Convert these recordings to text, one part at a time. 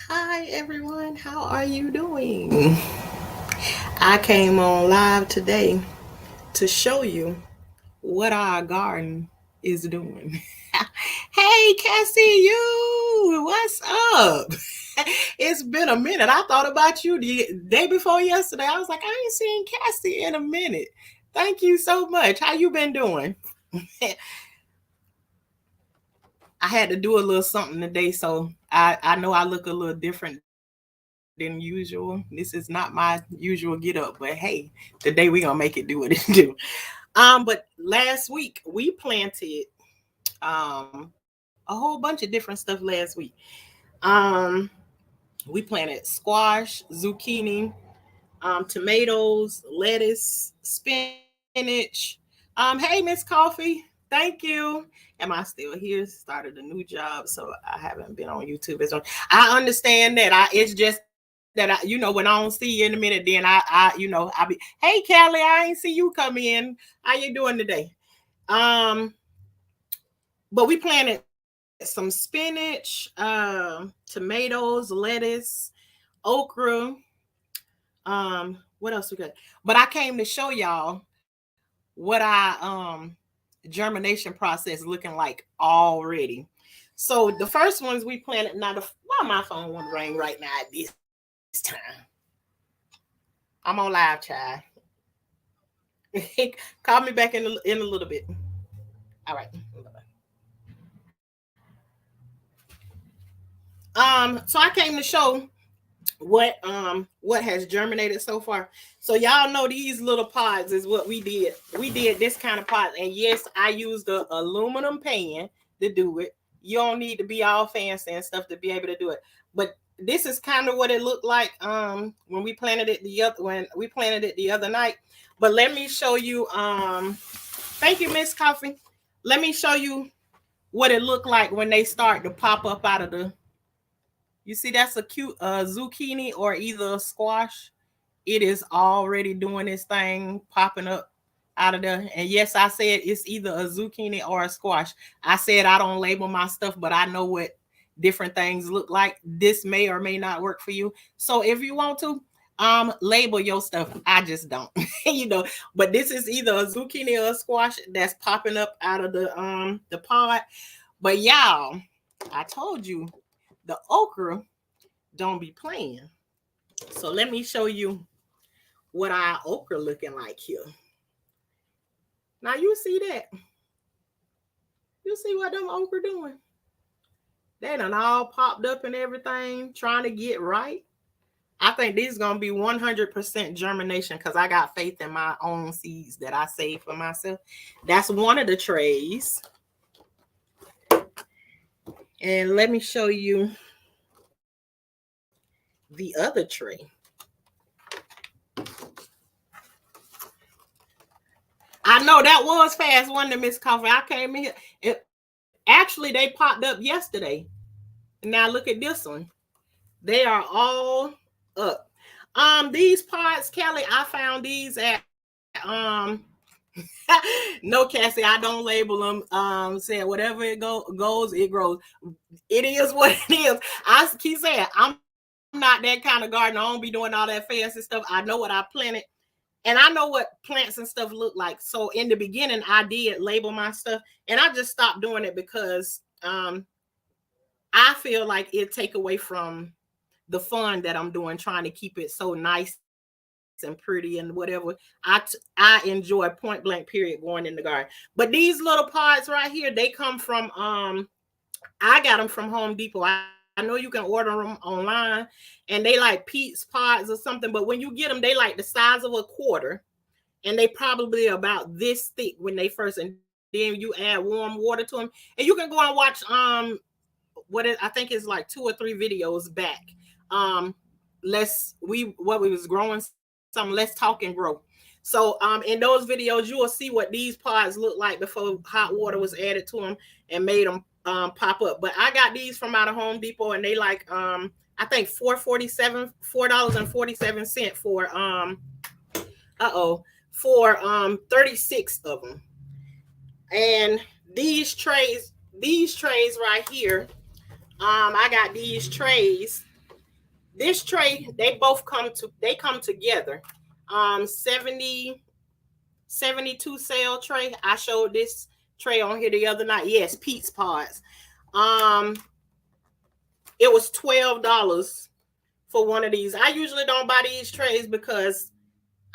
Hi everyone, how are you doing? I came on live today to show you what our garden is doing. Hey Cassie, what's up? It's been a minute. I thought about you the day before yesterday. I was like, I ain't seen Cassie in a minute. Thank you so much. How you been doing? I had to do a little something today, so I know I look a little different than usual. This is not my usual get up, but hey, today we gonna make it do what it do. But last week we planted a whole bunch of different stuff last week. Um, we planted squash, zucchini, tomatoes, lettuce, spinach. Hey Miss Coffee, thank you. Am I still here? Started a new job, so I haven't been on YouTube as long. I understand that. It's just that when I don't see you in a minute, then I be. Hey Callie, I ain't see you come in. How you doing today? Um, but we planted some spinach, tomatoes, lettuce, okra. What else we got? But I came to show y'all what our germination process looking like already. So the first ones we planted. Now, why my phone won't ring right now at this time? I'm on live, child. Call me back in a little bit. All right. So I came to show what has germinated so far. So y'all know these little pods is what we did. We did this kind of pot, and yes, I used the aluminum pan to do it. You don't need to be all fancy and stuff to be able to do it. But this is kind of what it looked like when we planted it the other night. But let me show you thank you, Miss Coffee. Let me show you what it looked like when they start to pop up out of the. You see, that's a cute zucchini or either a squash. It is already doing its thing, popping up out of there. And yes, I said it's either a zucchini or a squash. I said I don't label my stuff, but I know what different things look like. This may or may not work for you. So if you want to, label your stuff. I just don't, But this is either a zucchini or a squash that's popping up out of the pod. But y'all, I told you the okra don't be playing. So let me show you what our okra looking like here. Now you see that. You see what them okra doing? They done all popped up and everything, trying to get right. I think this is gonna be 100% germination because I got faith in my own seeds that I save for myself. That's one of the trays. And let me show you the other tray. I know that was fast, wasn't it, Miss Coffee? I came in here. Actually, they popped up yesterday. Now look at this one. They are all up. These pods, Kelly, I found these at no, Cassie, I don't label them. Said whatever goes, it grows. It is what it is. I keep saying I'm not that kind of gardener. I don't be doing all that fancy stuff. I know what I planted, and I know what plants and stuff look like. So in the beginning, I did label my stuff, and I just stopped doing it because I feel like it take away from the fun that I'm doing, trying to keep it so nice and pretty and whatever. I enjoy point blank period going in the garden. But these little pods right here, they come from I got them from Home Depot. I know you can order them online, and they like Pete's pods or something. But when you get them, they like the size of a quarter, and they probably about this thick when they first. And then you add warm water to them, and you can go and watch I think it's like 2 or 3 videos back. Um, what we was growing some. Let's talk and grow. So in those videos, you will see what these pods look like before hot water was added to them and made them pop up. But I got these from out of Home Depot, and they like I think $4.47 uh-oh for 36 of them. And these trays right here, I got these trays this tray, they come together. 72 cell tray. I showed this tray on here the other night. Yes, Pete's Pods. It was $12 for one of these. I usually don't buy these trays because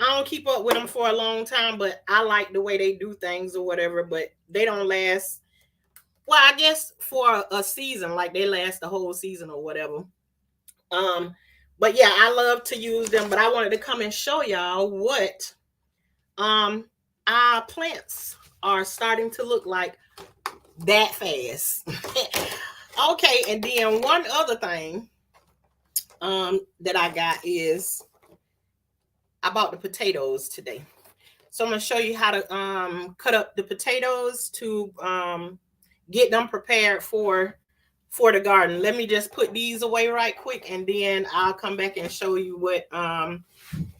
I don't keep up with them for a long time, but I like the way they do things or whatever, but they don't last. Well, I guess for a season, like they last the whole season or whatever. But yeah, I love to use them, but I wanted to come and show y'all what our plants are starting to look like that fast. Okay, and then one other thing that I got is I bought the potatoes today. So I'm going to show you how to cut up the potatoes to get them prepared for the garden. Let me just put these away right quick, and then I'll come back and show you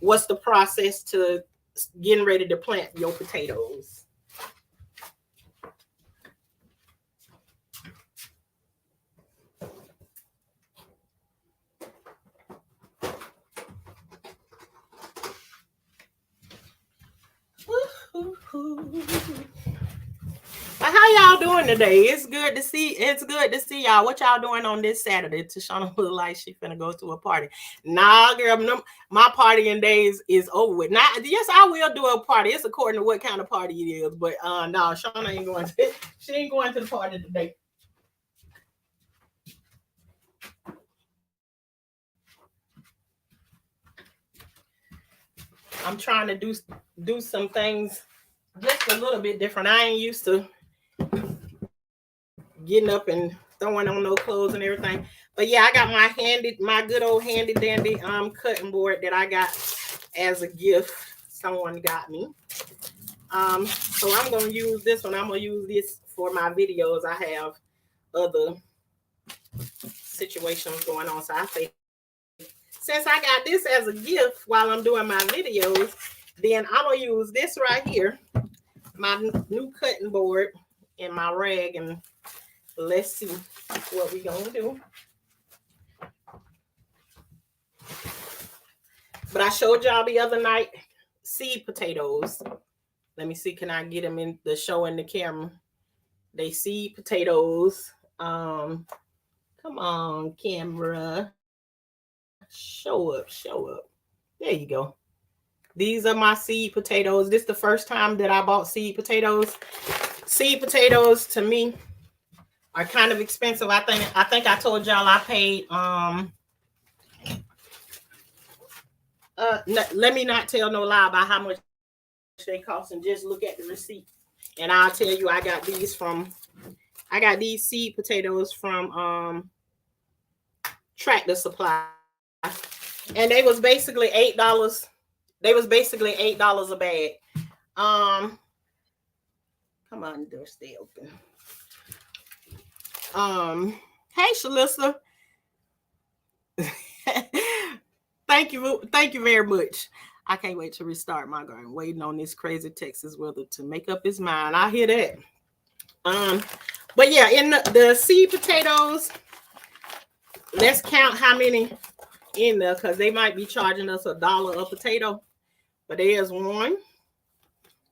what's the process to getting ready to plant your potatoes. How y'all doing today? It's good to see y'all. What y'all doing on this Saturday? Tashana look like she finna go to a party. Nah, girl, my partying days is over with. Now, yes, I will do a party. It's according to what kind of party it is. But no, Shauna ain't going to. She ain't going to the party today. I'm trying to do some things just a little bit different. I ain't used to getting up and throwing on no clothes and everything. But yeah, I got my good old handy dandy cutting board that I got as a gift. Someone got me. So I'm gonna use this one. I'm gonna use this for my videos. I have other situations going on. So I say, since I got this as a gift while I'm doing my videos, then I'm gonna use this right here, my new cutting board, and my rag, and let's see what we're gonna do. But I showed y'all the other night seed potatoes. Let me see, can I get them in the show in the camera? They seed potatoes. Come on, camera. Show up. There you go. These are my seed potatoes. This is the first time that I bought seed potatoes. Seed potatoes to me are kind of expensive. I think I told y'all I paid let me not tell no lie about how much they cost, and just look at the receipt and I'll tell you I got these seed potatoes from Tractor Supply, and they was basically $8. They was basically $8 a bag. Come on, door stay open. Hey Shalissa. Thank you very much. I can't wait to restart my garden. Waiting on this crazy Texas weather to make up its mind. I hear that. But yeah, in the seed potatoes, let's count how many in there, because they might be charging us $1 a potato. But there's 1,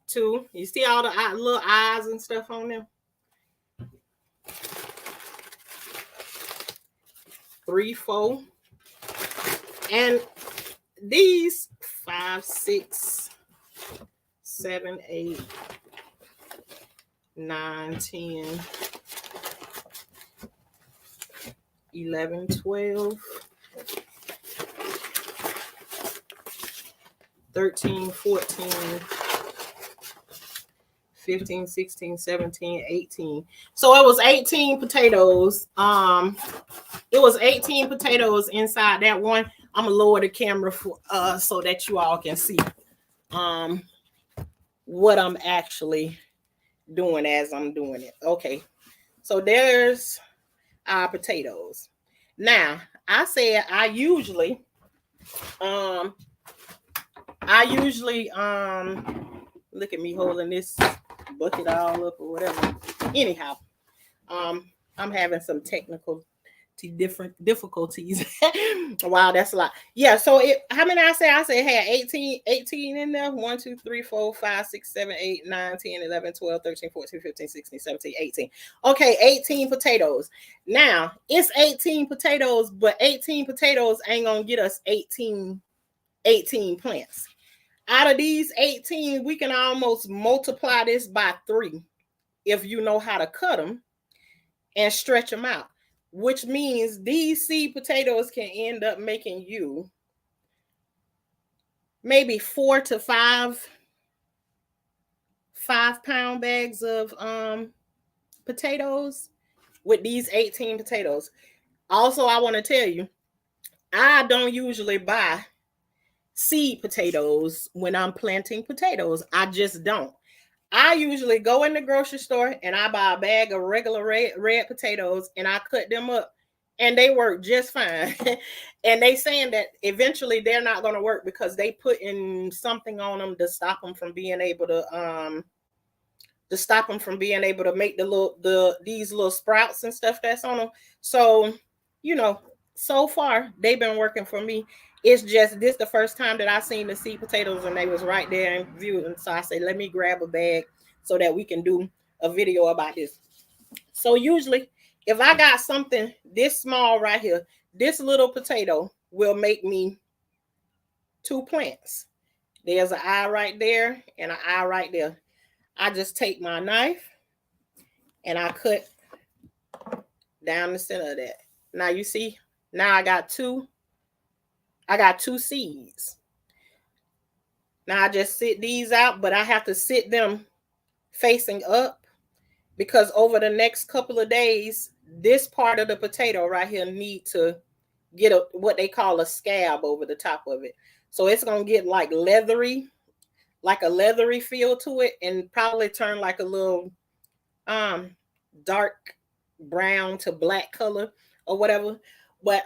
2. You see all the little eyes and stuff on them? 3, 4. And these 5, 6, 7, 8, 9, 10, 11, 12, 13, 14, 15, 16, 17, 18. So it was 18 potatoes. It was 18 potatoes inside that one. I'm gonna lower the camera for so that you all can see what I'm actually doing as I'm doing it. Okay, so there's our potatoes. Now I said I usually look at me holding this bucket all up or whatever. Anyhow, I'm having some technical difficulties. Wow, that's a lot. Yeah, so how many I said it had 18 in there. 1 2 3 4 5 6 7 8 9 10 11 12 13 14 15 16 17 18. Okay, 18 potatoes. Now it's 18 potatoes, but 18 potatoes ain't gonna get us 18 plants. Out of these 18, we can almost multiply this by 3 if you know how to cut them and stretch them out, which means these seed potatoes can end up making you maybe 4 to 5-pound bags of potatoes with these 18 potatoes. Also, I want to tell you, I don't usually buy seed potatoes when I'm planting potatoes. I just don't. I usually go in the grocery store and I buy a bag of regular red potatoes and I cut them up and they work just fine. And they saying that eventually they're not going to work because they put in something on them to stop them from being able to make these little sprouts and stuff that's on them. So, so far they've been working for me. It's just this the first time that I seen the seed potatoes and they was right there in view. And so I said, let me grab a bag so that we can do a video about this. So usually if I got something this small right here, this little potato will make me 2 plants. There's an eye right there and an eye right there. I just take my knife and I cut down the center of that. Now you see, now I got two seeds. Now I just sit these out, but I have to sit them facing up because over the next couple of days, this part of the potato right here need to get what they call a scab over the top of it. So it's going to get like a leathery feel to it and probably turn like a little dark brown to black color or whatever. But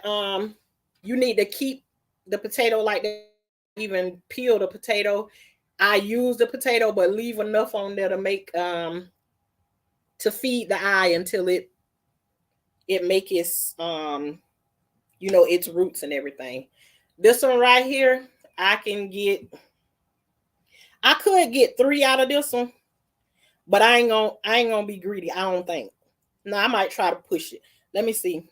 you need to keep the potato like that. Even peel the potato. I use the potato, but leave enough on there to make to feed the eye until it make its its roots and everything. This one right here, I could get 3 out of this one, but I ain't gonna be greedy. I don't think. No, I might try to push it. Let me see.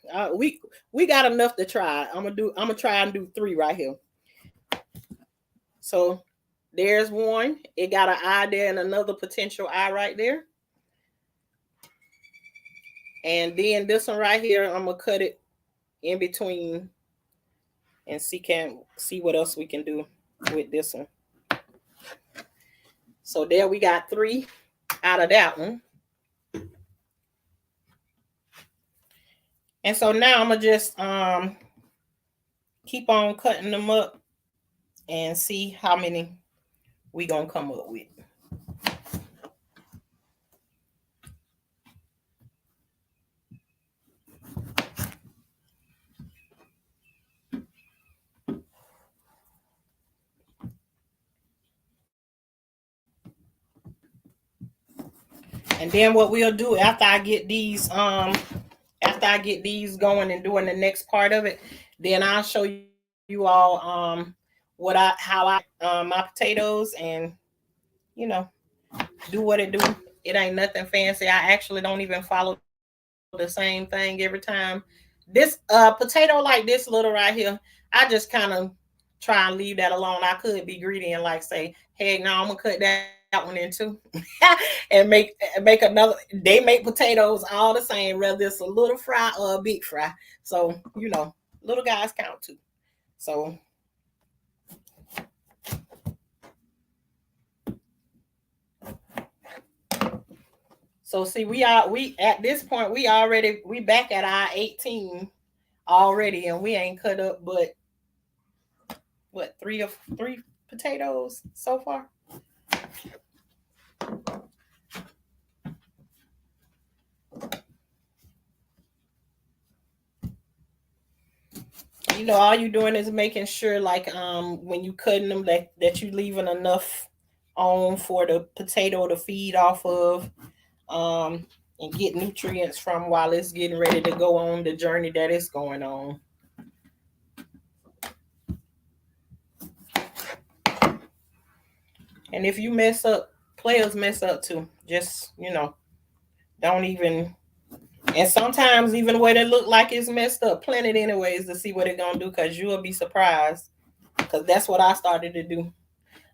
We got enough to try. I'm gonna try and do 3 right here. So there's one. It got an eye there and another potential eye right there. And then this one right here, I'm gonna cut it in between and see what else we can do with this one. So there we got 3 out of that one. And so now I'm gonna just keep on cutting them up and see how many we gonna come up with. And then what we'll do after I get these going and doing the next part of it, then I'll show you all how I my potatoes and do what it do. It ain't nothing fancy. I actually don't even follow the same thing every time. This potato like this little right here, I just kind of try and leave that alone. I could be greedy and like say, hey, no, I'm gonna cut that one in two and make another. They make potatoes all the same, whether it's a little fry or a big fry. So little guys count too. So see, we at this point we back at our 18 already, and we ain't cut up but what 3 potatoes so far. All you doing is making sure like when you cutting them that you leaving enough on for the potato to feed off of. and get nutrients from while it's getting ready to go on the journey that it's going on. And if you mess up, players mess up too. Just, don't even. And sometimes even where they look like it's messed up, plant it anyways to see what it's going to do, because you'll be surprised. Because that's what I started to do.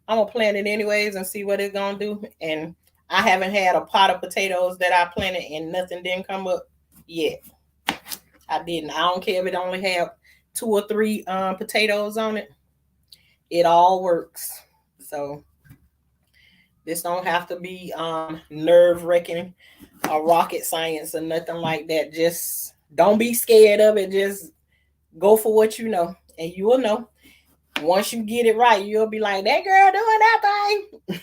I'm going to plant it anyways and see what it's going to do. And I haven't had a pot of potatoes that I planted and nothing didn't come up yet. I didn't. I don't care if it only have 2 or 3 potatoes on it. It all works. So this don't have to be nerve-wracking or rocket science or nothing like that. Just don't be scared of it. Just go for what you know, and you will know. Once you get it right, you'll be like, that girl doing that thing.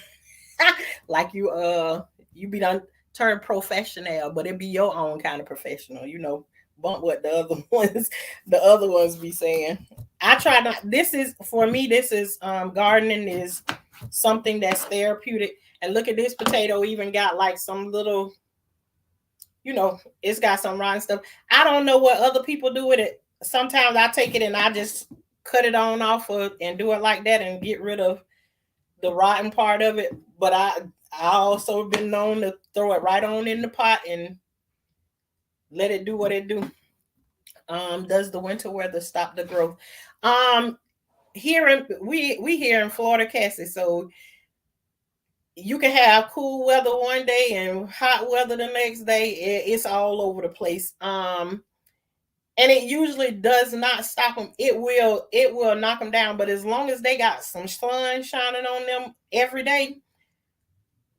Like you be done turn professional, but it be your own kind of professional, bump what the other ones be saying. I try not. This is for me. This is gardening is something that's therapeutic. And look at this potato. Even got like some little, it's got some rotten stuff. I don't know what other people do with it. Sometimes I take it and I just cut it on off and do it like that and get rid of the rotten part of it. But I also been known to throw it right on in the pot and let it do what it do. Does the winter weather stop the growth? We here in Florida, Cassie, so you can have cool weather one day and hot weather the next day. It's all over the place. And it usually does not stop them. It will knock them down. But as long as they got some sun shining on them every day,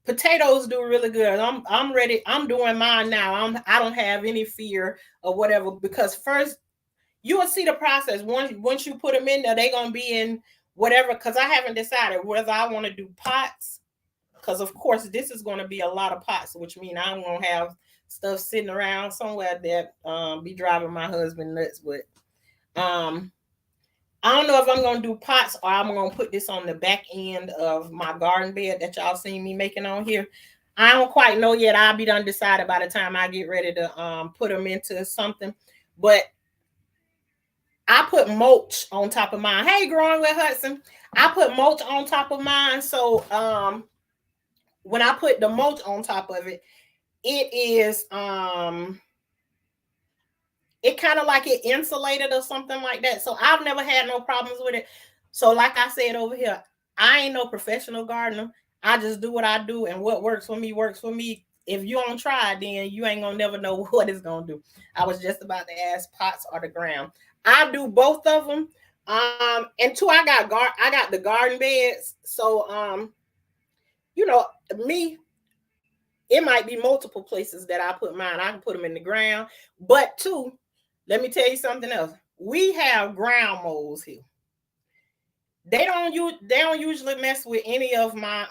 potatoes do really good. I'm ready. I'm doing mine now. I don't have any fear or whatever, because first you will see the process. Once you put them in there, they're gonna be in whatever. Because I haven't decided whether I want to do pots. Because of course this is going to be a lot of pots, which means I'm gonna have stuff sitting around somewhere that be driving my husband nuts. But I don't know if I'm gonna do pots or I'm gonna put this on the back end of my garden bed that y'all seen me making on here. I don't quite know yet. I'll be done decided by the time I get ready to put them into something. But I put mulch on top of mine. Hey, Growing with Hudson. I put mulch on top of mine. So when I put the mulch on top of it, it is it kind of like it insulated or something like that. So I've never had no problems with it. So like I said over here, I ain't no professional gardener. I just do what I do, and what works for me works for me. If you don't try, then you ain't gonna never know what it's gonna do. I was just about to ask pots or the ground. I do both of them. And two, I got the garden beds. So me, it might be multiple places that I put mine. I can put them in the ground. But two, let me tell you something else. We have ground moles here. They don't usually mess with any of my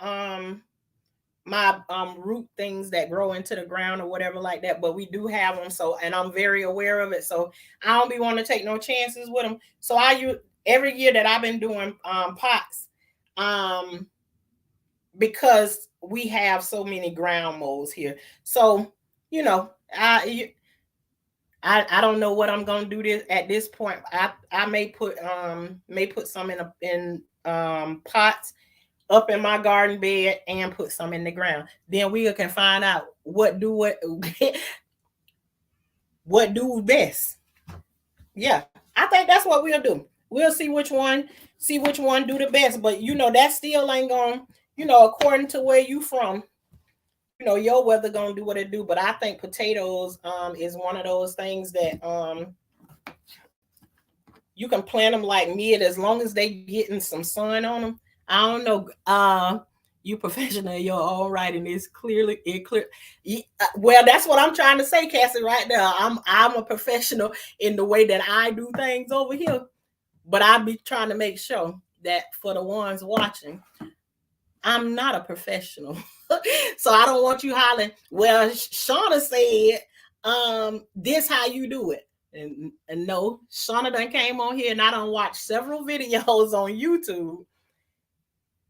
root things that grow into the ground or whatever like that, but we do have them. So, and I'm very aware of it. So I don't be wanting to take no chances with them. So I use every year that I've been doing pots, because we have so many ground moles here. So, I don't know what I'm gonna do this at this point. I may put some in pots up in my garden bed and put some in the ground. Then we can find out what do best. Yeah, I think that's what we'll do. We'll see which one do the best. But that still ain't gonna, according to where you from, your weather gonna do what it do. But I think potatoes is one of those things that you can plant them like mid, as long as they getting some sun on them. I don't know. You professional, you're all right, and it's clear. Well, that's what I'm trying to say, Cassie. Right now, I'm a professional in the way that I do things over here, but I be trying to make sure that for the ones watching, I'm not a professional. So I don't want you hollering, well, Shauna said, this how you do it. And no, Shauna done came on here and I done watched several videos on YouTube.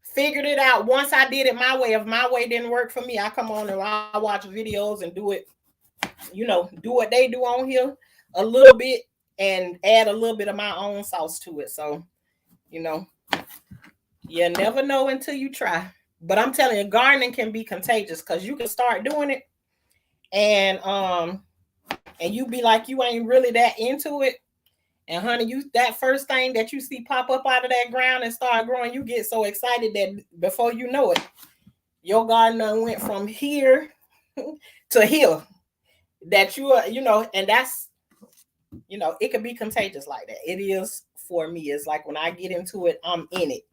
Figured it out. Once I did it my way. If my way didn't work for me, I come on and I watch videos and do it do what they do on here a little bit and add a little bit of my own sauce to it. So, you never know until you try. But I'm telling you, gardening can be contagious because you can start doing it and you be like you ain't really that into it. And honey, that first thing that you see pop up out of that ground and start growing, you get so excited that before you know it, your garden went from here to here. That and that's it could be contagious like that. It is for me. It's like when I get into it, I'm in it.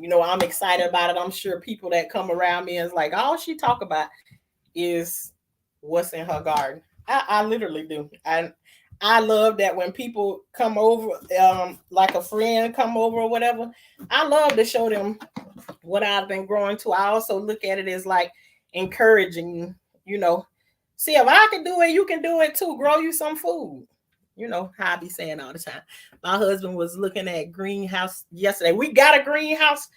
I'm excited about it. I'm sure people that come around me is like, all she talk about is what's in her garden. I literally do. I love that when people come over, like a friend come over or whatever, I love to show them what I've been growing to. I also look at it as like encouraging, see if I can do it, you can do it too. Grow you some food. How I be saying all the time. My husband was looking at greenhouse yesterday. We got a greenhouse.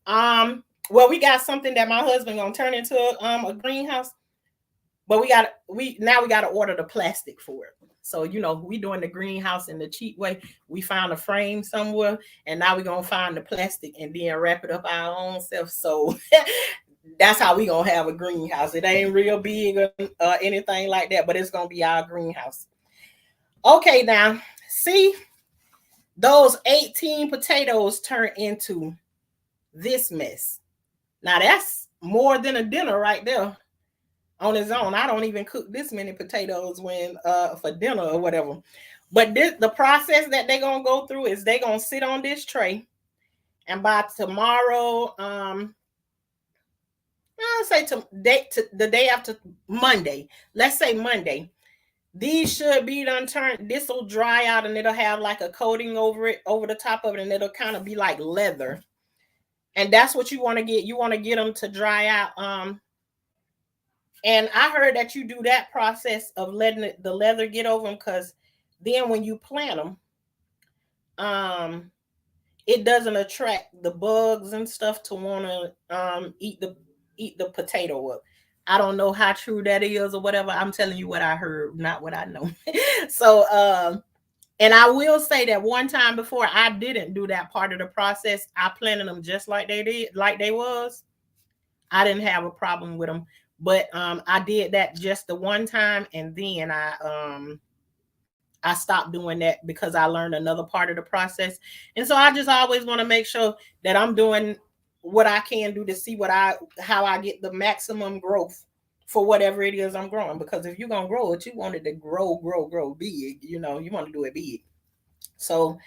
Well, we got something that my husband gonna turn into a greenhouse, but we got to order the plastic for it. So, we doing the greenhouse in the cheap way. We found a frame somewhere, and now we're going to find the plastic and then wrap it up our own self. So that's how we going to have a greenhouse. It ain't real big or anything like that, but it's going to be our greenhouse. Okay, now, see, those 18 potatoes turn into this mess. Now, that's more than a dinner right there. On its own. I don't even cook this many potatoes for dinner or whatever. But the process that they're gonna go through is they're gonna sit on this tray, and by tomorrow, I'll say the day after Monday. Let's say Monday. These should be done turned. This will dry out and it'll have like a coating over the top of it, and it'll kind of be like leather. And that's what you want to get. You want to get them to dry out. And I heard that you do that process of letting the leather get over them, because then when you plant them, it doesn't attract the bugs and stuff to want to eat the potato up. I don't know how true that is or whatever. I'm telling you what I heard, not what I know. So, and I will say that one time before I didn't do that part of the process. I planted them just like they did, like they was. I didn't have a problem with them. But I did that just the one time, and then I stopped doing that because I learned another part of the process. And so I just always want to make sure that I'm doing what I can do to see how I get the maximum growth for whatever it is I'm growing. Because if you're gonna grow it, you want it to grow big. You want to do it big. So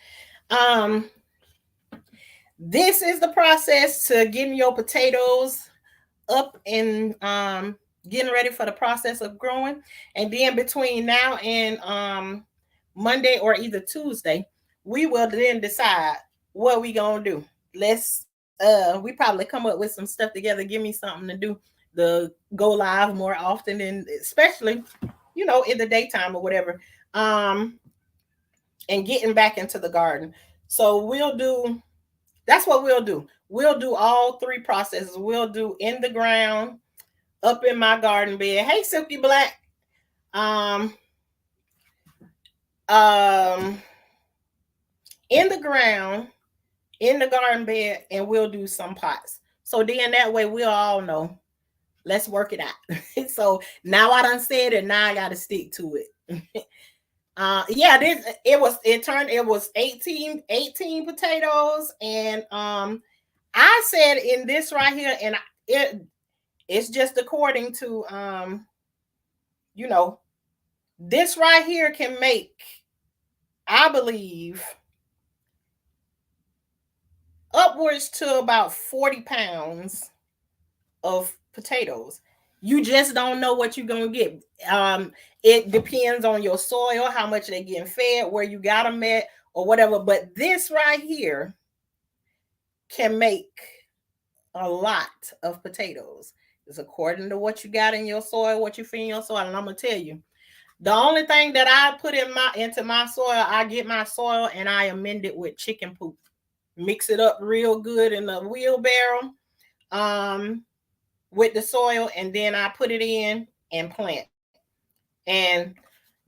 this is the process to getting your potatoes up and getting ready for the process of growing. And then between now and Monday or either Tuesday, we will then decide what we gonna do. We probably come up with some stuff together. Give me something to do to go live more often, and especially in the daytime or whatever, and getting back into the garden. So that's what we'll do. We'll do all three processes. We'll do in the ground, up in my garden bed. Hey, Silky Black. In the ground, in the garden bed, and we'll do some pots. So then that way we'll all know. Let's work it out. So now I done said it. Now I got to stick to it. It was 18 potatoes, and I said in this right here, and it's just according to this right here can make, I believe, upwards to about 40 pounds of potatoes. You just don't know what you're gonna get. It depends on your soil, how much they're getting fed, where you got them at, or whatever. But this right here can make a lot of potatoes. It's according to what you got in your soil, what you feed in your soil. And I'm gonna tell you, the only thing that I put into my soil, I get my soil and I amend it with chicken poop. Mix it up real good in the wheelbarrow with the soil, and then I put it in and plant. And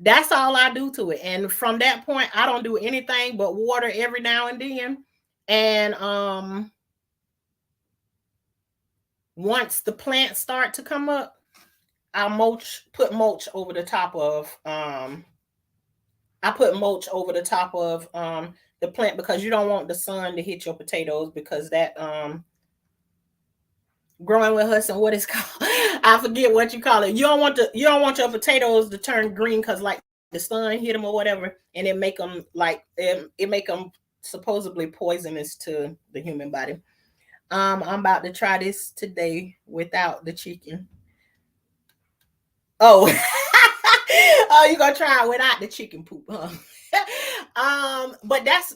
that's all I do to it. And from that point, I don't do anything but water every now and then. And once the plants start to come up, I'll put mulch over the top of the plant, because you don't want the sun to hit your potatoes, because that growing with us and what it's called, I forget what you call it. You don't want your potatoes to turn green, because like the sun hit them or whatever, and it make them like it make them supposedly poisonous to the human body. I'm about to try this today without the chicken. Oh, oh, you gonna try it without the chicken poop, huh? But that's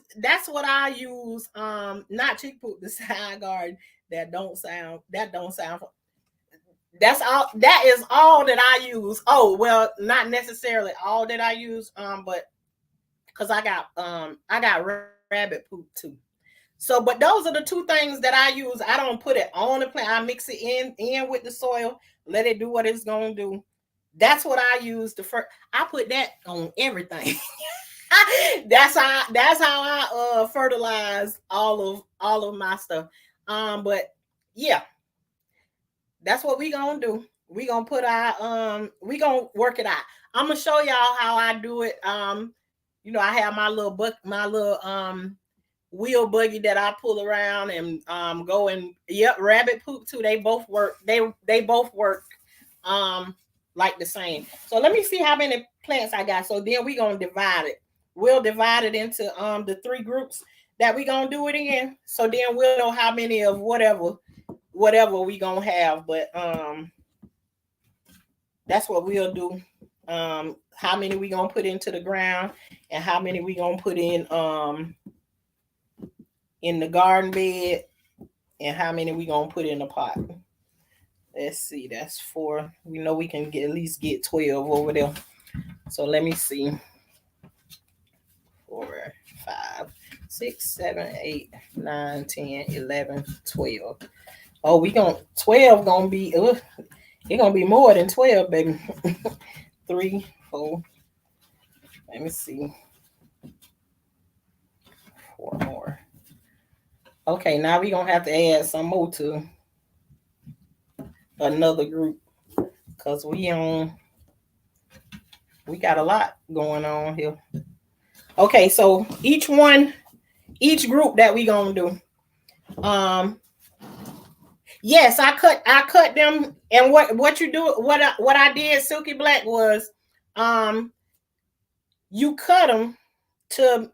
what I use. Not chicken poop, the side garden. That don't sound. That's all. That is all that I use. Oh well, not necessarily all that I use. But because I got rabbit poop too. So, but those are the two things that I use. I don't put it on the plant. I mix it in with the soil. Let it do what it's gonna do. That's what I use to first. I put that on everything. that's how I fertilize all of my stuff. But yeah, that's what we gonna do. We gonna put our we gonna work it out. I'm gonna show y'all how I do it. You know, I have my little wheel buggy that I pull around and go and rabbit poop too. They both work. They both work like the same. So let me see how many plants I got. So then we gonna divide it. We'll divide it into the 3 groups that we gonna do it in. So then we'll know how many of whatever we gonna have. But that's what we'll do. How many we gonna put into the ground and how many we gonna put in the garden bed and how many we gonna put in the pot. Let's see, that's 4. We know we can at least get 12 over there. So let me see. 4, 5, 6, 7, 8, 9, 10, 11, 12. Oh, 12 gonna be it's gonna be more than 12, baby. 3, 4. Let me see. 4 more. Okay, now we're gonna have to add some more to another group, because we got a lot going on here. Okay, so each group that we gonna do. Yes, I cut them, and what you do, what I did, Silky Black, was you cut them to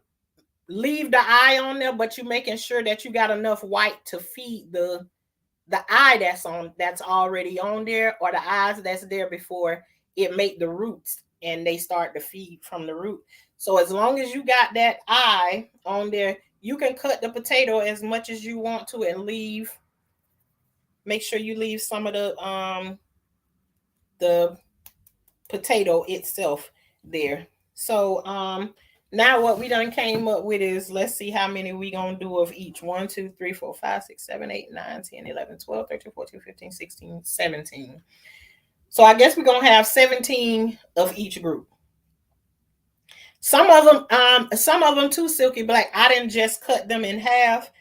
leave the eye on there, but you making sure that you got enough white to feed the eye that's already on there, or the eyes that's there before it make the roots and they start to feed from the root. So as long as you got that eye on there, you can cut the potato as much as you want to and make sure you leave some of the potato itself there. So now what we done came up with is, let's see how many we gonna do of each. 1, 2, 3, 4, 5, 6, 7, 8, 9, 10, 11, 12, 13, 14, 15, 16, 17. So I guess we're gonna have 17 of each group. Some of them too, Silky Black, I didn't just cut them in half.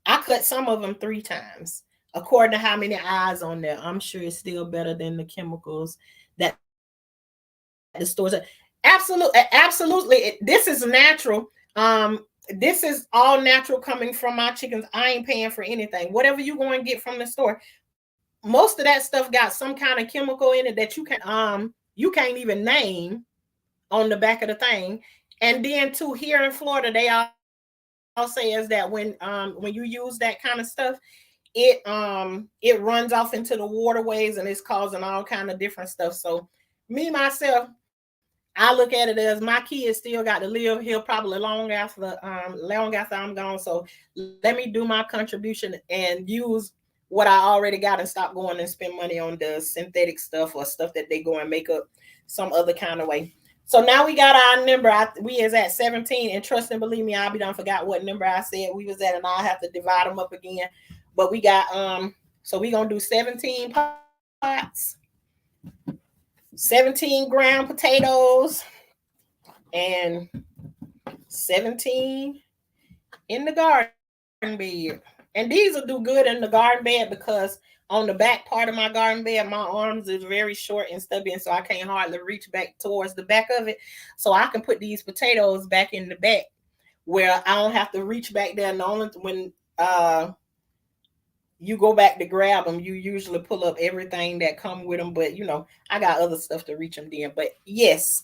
I cut some of them 3 times, according to how many eyes on there. I'm sure it's still better than the chemicals that the stores are. Absolutely. This is natural. This is all natural coming from my chickens. I ain't paying for anything. Whatever you going to get from the store, most of that stuff got some kind of chemical in it that you can't even name on the back of the thing. And then too, here in Florida, they all say is that when you use that kind of stuff, it runs off into the waterways and it's causing all kind of different stuff. So me myself, I look at it as my kids still got to live here probably long after I'm gone. So let me do my contribution and use what I already got and stop going and spend money on the synthetic stuff or stuff that they go and make up some other kind of way. So now we got our number. We is at 17, and trust and believe me, I'll be done forgot what number I said we was at, and I'll have to divide them up again. But we got so we gonna do 17 pots. 17 ground potatoes and 17 in the garden bed. And these will do good in the garden bed because on the back part of my garden bed, my arms is very short and stubby, and so I can't hardly reach back towards the back of it. So I can put these potatoes back in the back where I don't have to reach back there. And the only when you go back to grab them, you usually pull up everything that come with them. But I got other stuff to reach them then. But yes,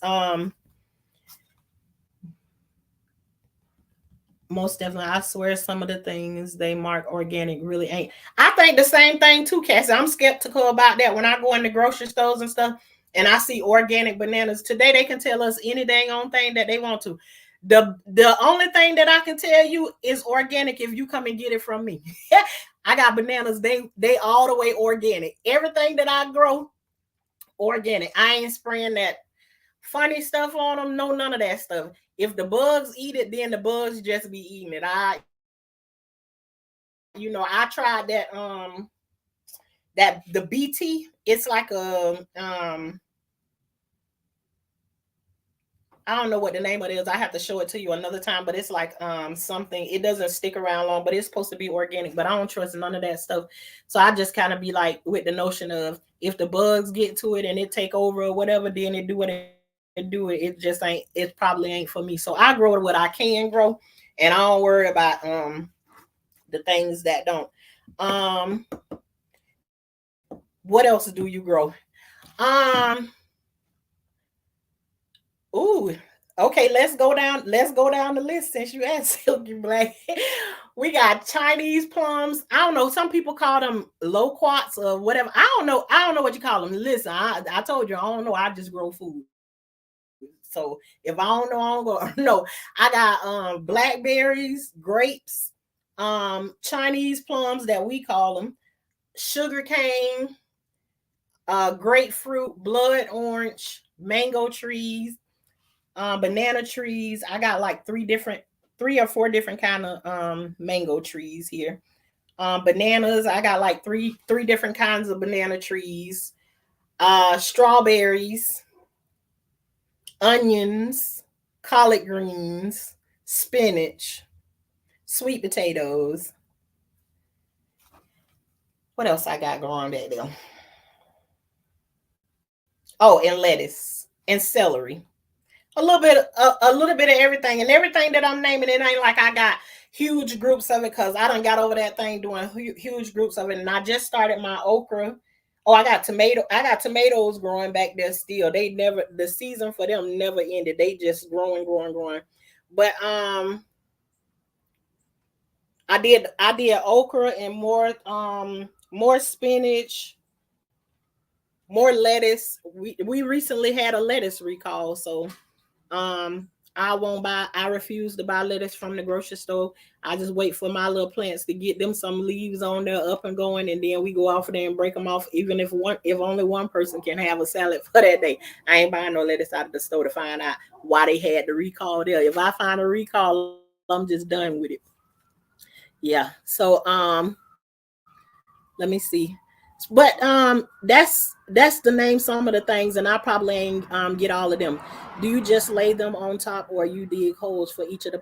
most definitely, I swear some of the things they mark organic really ain't. I think the same thing too, Cassie. I'm skeptical about that when I go in the grocery stores and stuff and I see organic bananas. Today they can tell us any dang on thing that they want to. The only thing that I can tell you is organic if you come and get it from me. I got bananas, they all the way organic. Everything that I grow, organic. I ain't spraying that funny stuff on them. No, none of that stuff. If the bugs eat it, then the bugs just be eating it. I tried that the BT. It's like a I don't know what the name of it is. I have to show it to you another time, but it's like something. It doesn't stick around long, but it's supposed to be organic. But I don't trust none of that stuff. So I just kind of be like with the notion of if the bugs get to it and it take over or whatever, then it do what it do. It just ain't. It probably ain't for me. So I grow what I can grow, and I don't worry about the things that don't. What else do you grow? Ooh, okay, let's go down. Let's go down the list since you asked Silky Black. We got Chinese plums. I don't know. Some people call them loquats or whatever. I don't know. I don't know what you call them. Listen, I told you I don't know. I just grow food. So if I don't know, I don't go. No, I got blackberries, grapes, Chinese plums that we call them, sugar cane, grapefruit, blood orange, mango trees, banana trees. I got like three or four different kind of mango trees here. Bananas, I got like three different kinds of banana trees. Strawberries, onions, collard greens, spinach, sweet potatoes. What else I got going back there? Oh, and lettuce and celery. A little bit of everything, and everything that I'm naming, it ain't like I got huge groups of it because I done got over that thing doing huge groups of it. And I just started my okra. Oh, I got tomatoes growing back there still. The season for them never ended. They just growing. But I did okra and more spinach, more lettuce. We recently had a lettuce recall, so I refuse to buy lettuce from the grocery store. I just wait for my little plants to get them some leaves on there up and going, and then we go off of there and break them off. Even if only one person can have a salad for that day, I ain't buying no lettuce out of the store to find out why they had the recall there. If I find a recall, I'm just done with it. Yeah. So let me see. But that's the name some of the things, and I probably ain't get all of them. Do you just lay them on top, or you dig holes for each of the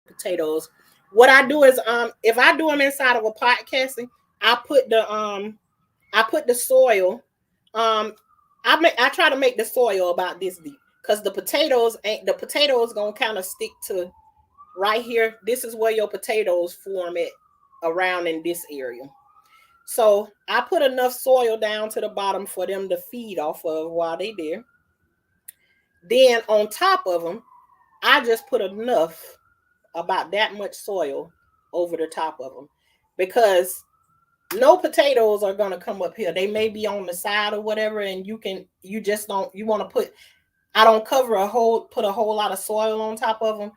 potatoes? What I do is if I do them inside of a pot, Cassie, I put the soil. I try to make the soil about this deep because the potatoes gonna kind of stick to right here. This is where your potatoes form it around in this area. So I put enough soil down to the bottom for them to feed off of while they there. Then on top of them, I just put enough, about that much soil over the top of them, because no potatoes are gonna come up here. They may be on the side or whatever, and you just don't. You want to put. I don't put a whole lot of soil on top of them,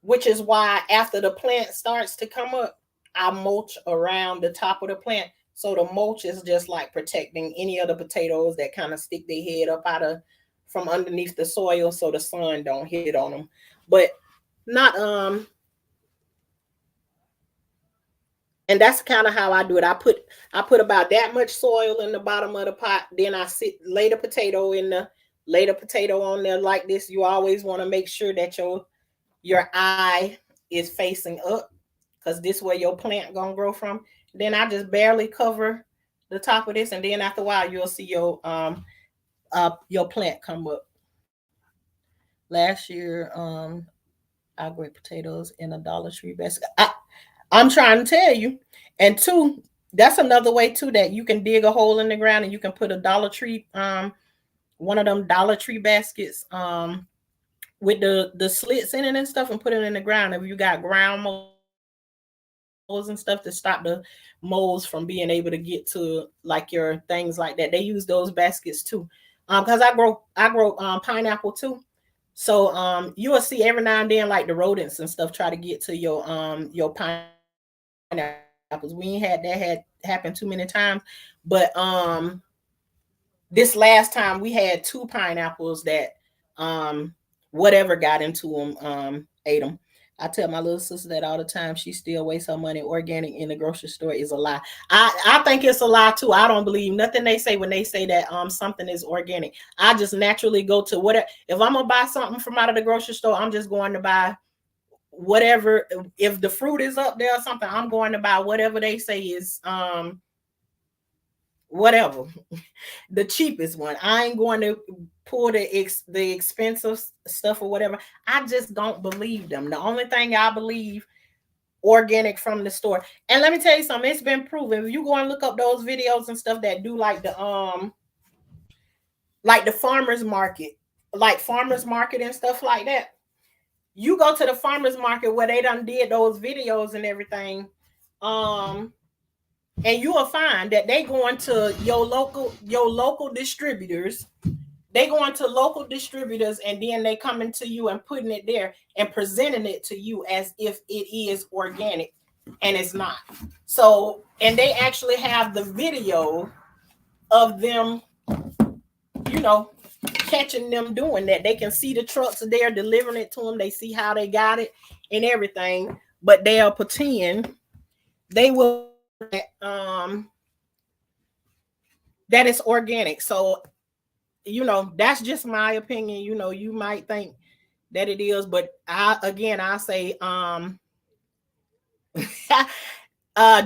which is why after the plant starts to come up, I mulch around the top of the plant. So the mulch is just like protecting any of the potatoes that kind of stick their head up from underneath the soil, so the sun don't hit on them. But not And that's kind of how I do it. I put about that much soil in the bottom of the pot. Then I lay the potato on there like this. You always want to make sure that your eye is facing up, because this where your plant gonna grow from. Then I just barely cover the top of this, and then after a while you'll see your plant come up. Last year, I grew potatoes in a Dollar Tree basket. I'm trying to tell you. And two, that's another way too, that you can dig a hole in the ground and you can put a Dollar Tree, one of them Dollar Tree baskets, with the slits in it and stuff, and put it in the ground. If you got ground moles and stuff to stop the moles from being able to get to like your things like that, they use those baskets too. Because I grow pineapple too. So you will see every now and then like the rodents and stuff try to get to your pineapples. We ain't had that had happen too many times, but this last time we had 2 pineapples that whatever got into them ate them. I tell my little sister that all the time. She still wastes her money. Organic in the grocery store is a lie. I think it's a lie too. I don't believe nothing they say when they say that something is organic. I just naturally go to whatever. If I'm gonna buy something from out of the grocery store, I'm just going to buy whatever. If the fruit is up there or something, I'm going to buy whatever they say is whatever the cheapest one. I ain't going to pull the expensive stuff or whatever. I just don't believe them. The only thing I believe organic from the store. And let me tell you something, it's been proven. If you go and look up those videos and stuff that do like the farmers market, and stuff like that. You go to the farmers market where they done did those videos and everything, and you will find that they going to your local distributors. They going to local distributors, and then they coming to you and putting it there and presenting it to you as if it is organic, and it's not. So, and they actually have the video of them, catching them doing that. They can see the trucks there delivering it to them. They see how they got it and everything, but they'll pretend they will that it's organic. So, that's just my opinion. You might think that it is, but I say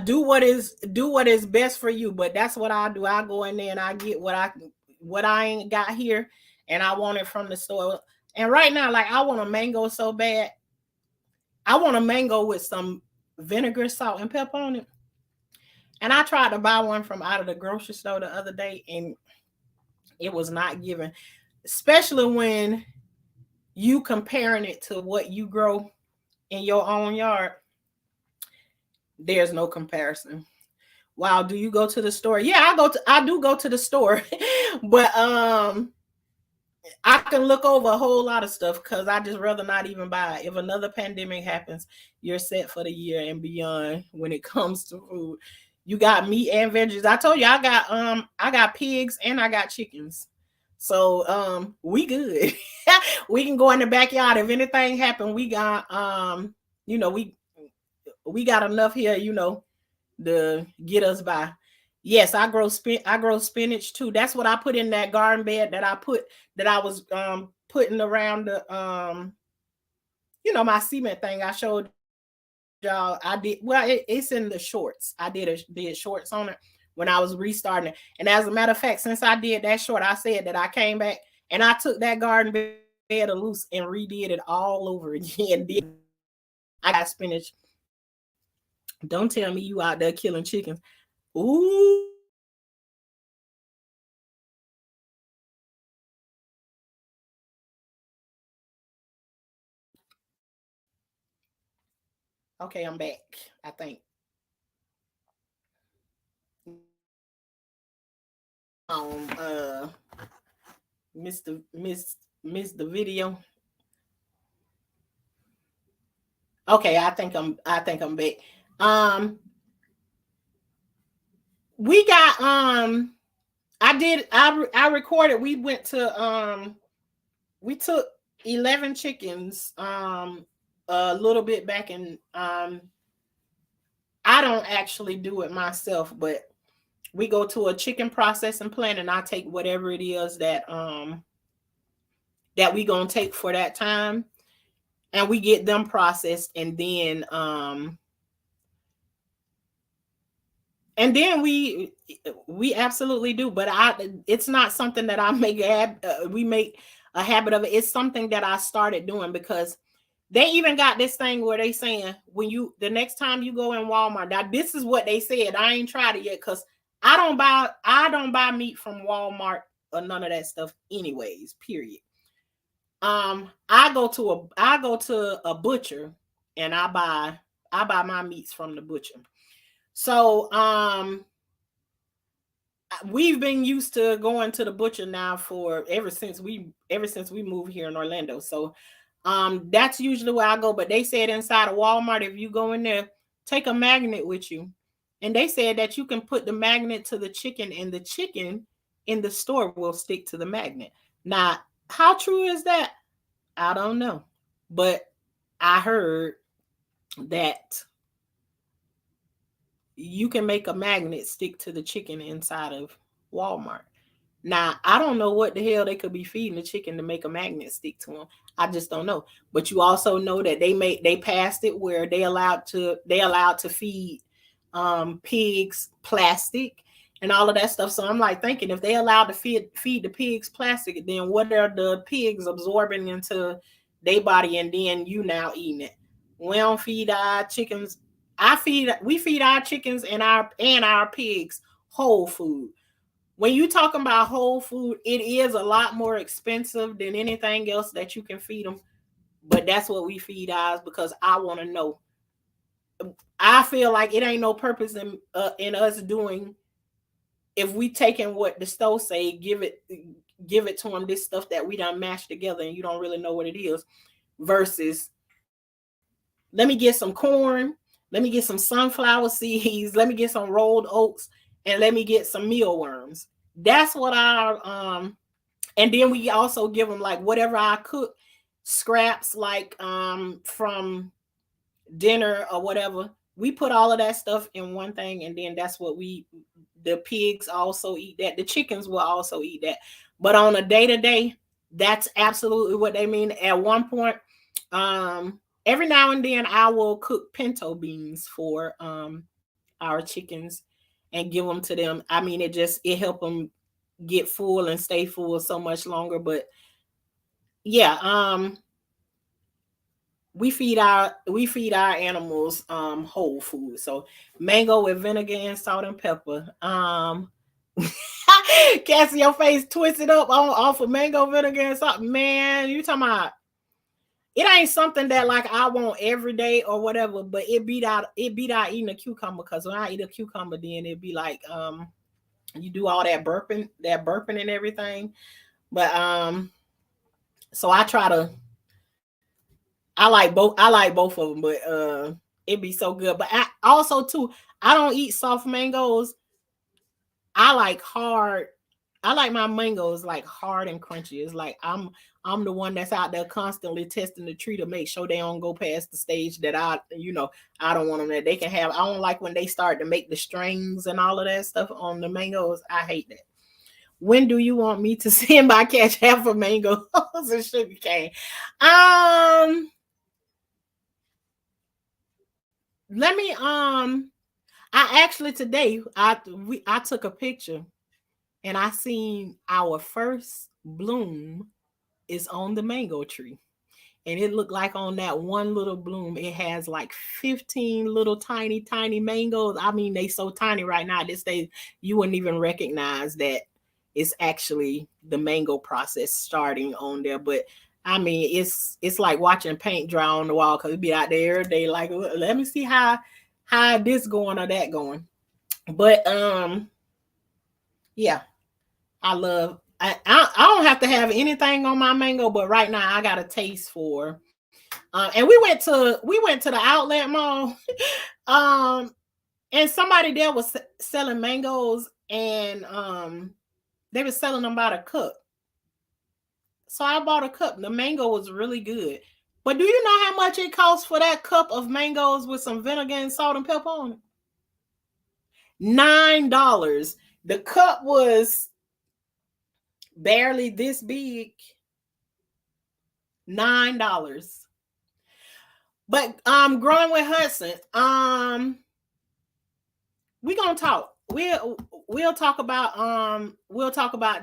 do what is best for you. But that's what I do. I go in there and I get what I ain't got here, and I want it from the store. And right now, like, I want a mango so bad. I want a mango with some vinegar, salt, and pepper on it. And I tried to buy one from out of the grocery store the other day, and it was not given, especially when you comparing it to what you grow in your own yard. There's no comparison. Wow, do you go to the store? Yeah, I do go to the store, but I can look over a whole lot of stuff because I just rather not even buy it. If another pandemic happens, you're set for the year and beyond when it comes to food. You got meat and veggies. I told you I got pigs and I got chickens. So we good. We can go in the backyard. If anything happened, we got we got enough here, to get us by. Yes, I grow spinach too. That's what I put in that garden bed that I was putting around the my cement thing I showed y'all. I did well, it's in the shorts. I did shorts on it when I was restarting it. And as a matter of fact, since I did that short, I said that I came back and I took that garden bed loose and redid it all over again. I got spinach. Don't tell me you out there killing chickens. Ooh. Okay, I'm back, I think. Miss the video. Okay, I think I'm back. We got I recorded. We went to we took 11 chickens a little bit back in I don't actually do it myself, but we go to a chicken processing plant and I take whatever it is that we gonna take for that time, and we get them processed, and then we absolutely do. But it's not something that I make we make a habit of it. It's something that I started doing because they even got this thing where they saying the next time you go in Walmart, now this is what they said. I ain't tried it yet because I don't buy meat from Walmart or none of that stuff anyways, period. I go to a butcher and I buy my meats from the butcher. So we've been used to going to the butcher now for ever since we moved here in Orlando. So that's usually where I go. But they said inside of Walmart, if you go in there, take a magnet with you. And they said that you can put the magnet to the chicken and the chicken in the store will stick to the magnet. Now, how true is that? I don't know. But I heard that you can make a magnet stick to the chicken inside of Walmart. Now, I don't know what the hell they could be feeding the chicken to make a magnet stick to them. I just don't know. But you also know that they passed it where they allowed to feed pigs plastic and all of that stuff. So I'm like thinking, if they allowed to feed the pigs plastic, then what are the pigs absorbing into their body, and then you now eating it? We don't feed our chickens. We feed our chickens and our pigs whole food. When you talking about whole food, it is a lot more expensive than anything else that you can feed them. But that's what we feed ours because I want to know. I feel like it ain't no purpose in us doing, if we taking what the store say, give it to them, this stuff that we done mashed together and you don't really know what it is, versus let me get some corn, let me get some sunflower seeds, let me get some rolled oats, and let me get some mealworms. That's what and then we also give them like whatever I cook scraps, like from dinner or whatever. We put all of that stuff in one thing, and then that's what the pigs also eat that. The chickens will also eat that. But on a day-to-day, that's absolutely what they mean. At one point, every now and then I will cook pinto beans for our chickens and give them to them. I mean, it help them get full and stay full so much longer. But yeah, we feed our animals whole food. So mango with vinegar and salt and pepper. Cassie, your face twisted up off of mango, vinegar, and salt. Man, you talking about, it ain't something that like I want every day or whatever, but it beat out eating a cucumber, because when I eat a cucumber, then it'd be like you do all that burping and everything. But so I like both of them, but it'd be so good. But I also too, I don't eat soft mangoes. I like my mangoes like hard and crunchy. It's like I'm the one that's out there constantly testing the tree to make sure they don't go past the stage that I don't want them that they can have. I don't like when they start to make the strings and all of that stuff on the mangoes. I hate that. When do you want me to send my catch half a mango and sugar cane? Let me I actually today I took a picture and I seen our first bloom is on the mango tree. And it looked like on that one little bloom, it has like 15 little tiny mangoes. I mean, they so tiny right now, this day you wouldn't even recognize that it's actually the mango process starting on there. But I mean, it's like watching paint dry on the wall, because it'd be out there every day, like, let me see how this going or that going. But yeah, I don't have to have anything on my mango, but right now I got a taste for. And we went to the outlet mall, and somebody there was selling mangoes, and they were selling them by the cup. So I bought a cup. The mango was really good. But do you know how much it costs for that cup of mangoes with some vinegar and salt and pepper on it? $9. The cup was barely this big. $9. But growing with Hudson, we're gonna talk. We'll talk about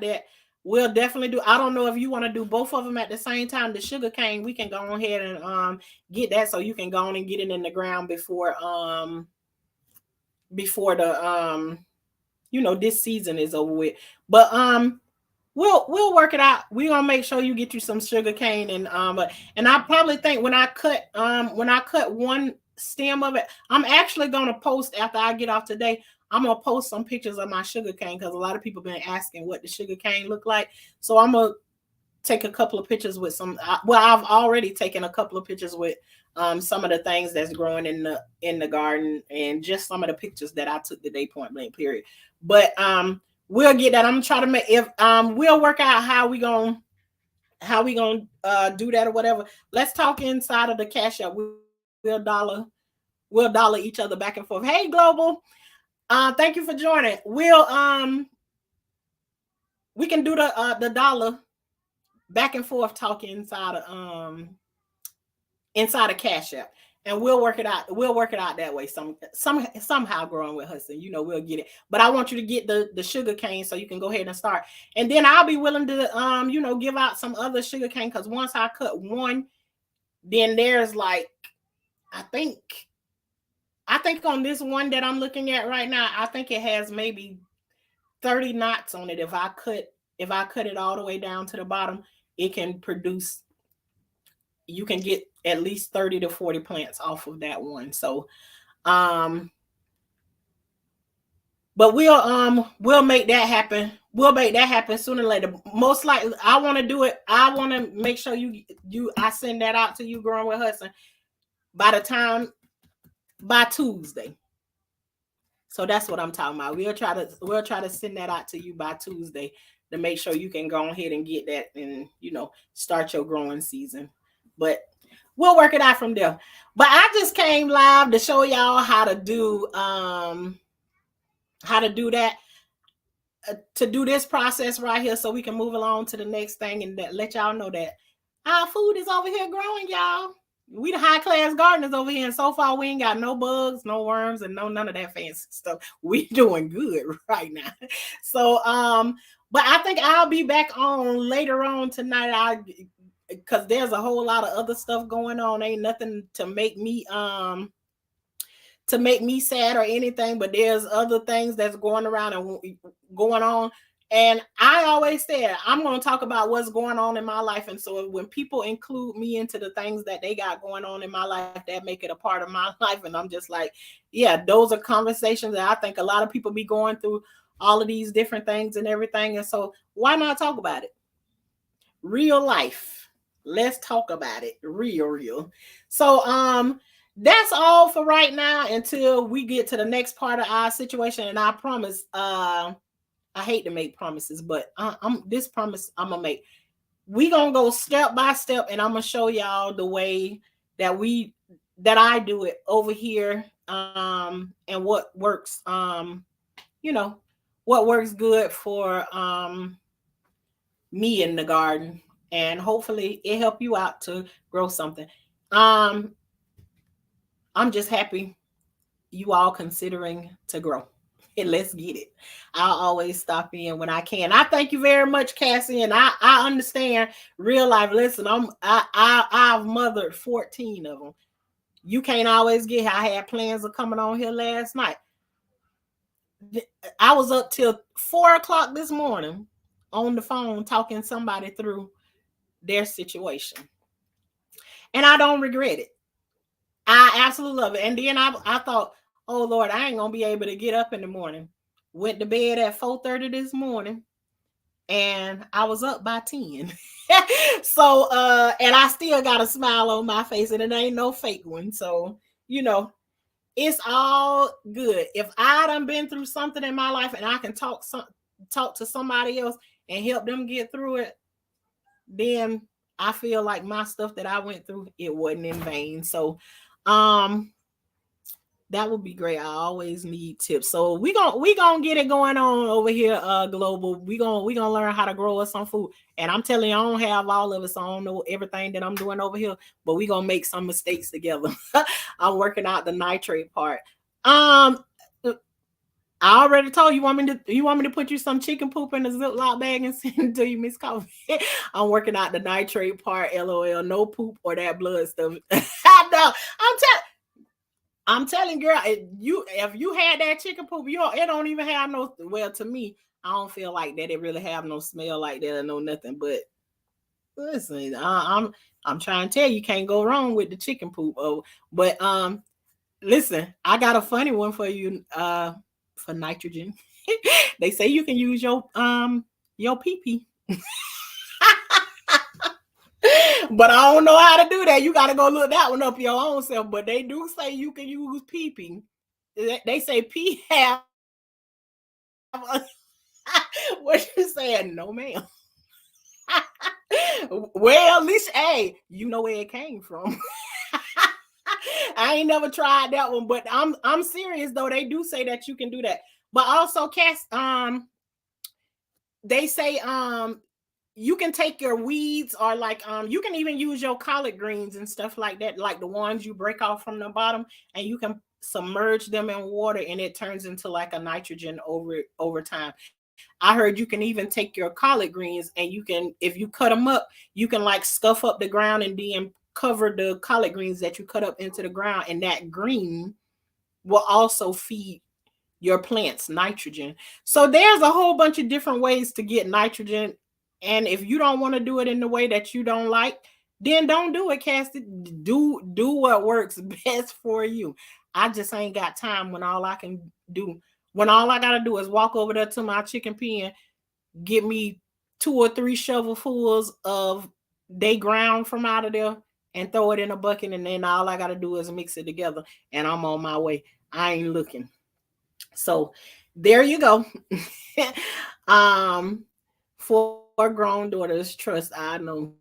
that. We'll definitely do. I don't know if you want to do both of them at the same time. The sugar cane, we can go ahead and get that so you can go on and get it in the ground before the this season is over with. But we'll work it out. We're gonna make sure you get you some sugar cane and I probably think when I cut one stem of it, I'm actually gonna post after I get off today. I'm gonna post some pictures of my sugar cane because a lot of people been asking what the sugar cane look like. So I'm gonna take a couple of pictures with some. I've already taken a couple of pictures with some of the things that's growing in the garden and just some of the pictures that I took today, point blank period. But we'll get that. I'm gonna try to make if we'll work out how we gonna do that or whatever. Let's talk inside of the Cash App. We'll dollar each other back and forth. Hey, Global. Thank you for joining. We can do the dollar back and forth talking inside of Cash App, and we'll work it out. We'll work it out that way. Somehow growing with Hudson, we'll get it. But I want you to get the sugar cane so you can go ahead and start. And then I'll be willing to give out some other sugar cane because once I cut one, then there's like I think on this one that I'm looking at right now, I think it has maybe 30 knots on it. If I cut it all the way down to the bottom, it can produce. You can get at least 30 to 40 plants off of that one. So, but we'll make that happen. We'll make that happen sooner or later. Most likely, I want to do it. I want to make sure I send that out to you, Growing with Hudson, by Tuesday. So that's what I'm talking about. We'll try to send that out to you by Tuesday to make sure you can go ahead and get that and start your growing season. But we'll work it out from there. But I just came live to show y'all how to do that, to do this process right here so we can move along to the next thing and let y'all know that our food is over here growing, y'all. We the high class gardeners over here, and so far we ain't got no bugs, no worms, and none of that fancy stuff. We doing good right now. So but I think I'll be back on later on tonight. Because there's a whole lot of other stuff going on. Ain't nothing to make me sad or anything, but there's other things that's going around and going on. And I always said I'm going to talk about what's going on in my life. And so when people include me into the things that they got going on in my life, that make it a part of my life. And I'm just like, yeah, those are conversations that I think a lot of people be going through, all of these different things and everything. And so why not talk about it? Real life. Let's talk about it. Real. So that's all for right now until we get to the next part of our situation. And I promise, I hate to make promises, but this promise I'm gonna make. We gonna go step by step, and I'm gonna show y'all the way that I do it over here, and what works. What works good for me in the garden, and hopefully it help you out to grow something. I'm just happy you all considering to grow. And let's get it. I'll always stop in when I can. I thank you very much, Cassie, and I understand real life. Listen, I've mothered 14 of them. You can't always get. I had plans of coming on here last night. I was up till 4 o'clock this morning on the phone talking somebody through their situation, and I don't regret it. I absolutely love it. And then I thought, oh Lord, I ain't gonna be able to get up in the morning. Went to bed at 4:30 this morning, and I was up by 10. So and I still got a smile on my face, and it ain't no fake one. So it's all good. If I done been through something in my life and I can talk to somebody else and help them get through it, then I feel like my stuff that I went through, it wasn't in vain. So That would be great. I always need tips. So we gonna get it going on over here, global. We gonna learn how to grow us some food. And I'm telling you, I don't have all of it, so I don't know everything that I'm doing over here. But we gonna make some mistakes together. I'm working out the nitrate part. I already told you, you want me to put you some chicken poop in a Ziploc bag and send it to you, Miss Coffee. I'm working out the nitrate part. LOL. No poop or that blood stuff. I know. I'm telling girl, if you had that chicken poop, it don't even have no. Well, to me, I don't feel like that. It really have no smell like that or no nothing. But listen, I'm trying to tell you, can't go wrong with the chicken poop. Oh, but listen, I got a funny one for you. For nitrogen, they say you can use your pee-pee. But I don't know how to do that. You got to go look that one up your own self. But they do say you can use pee-pee. They say pee have. What you saying? No, ma'am. Well, at least, hey, you know where it came from. I ain't never tried that one, but I'm serious though. They do say that you can do that. But also, Cass, they say you can take your weeds, or like you can even use your collard greens and stuff like that, like the ones you break off from the bottom, and you can submerge them in water and it turns into like a nitrogen over time. I heard you can even take your collard greens and you can, if you cut them up, you can like scuff up the ground and then cover the collard greens that you cut up into the ground, and that green will also feed your plants nitrogen. So there's a whole bunch of different ways to get nitrogen. And if you don't want to do it in the way that you don't like, then don't do it, Cassie. Do what works best for you. I just ain't got time when all I gotta do is walk over there to my chicken pen, get me 2 or 3 shovelfuls of they ground from out of there and throw it in a bucket, and then all I gotta do is mix it together and I'm on my way. I ain't looking. So there you go. For grown daughters trust, I know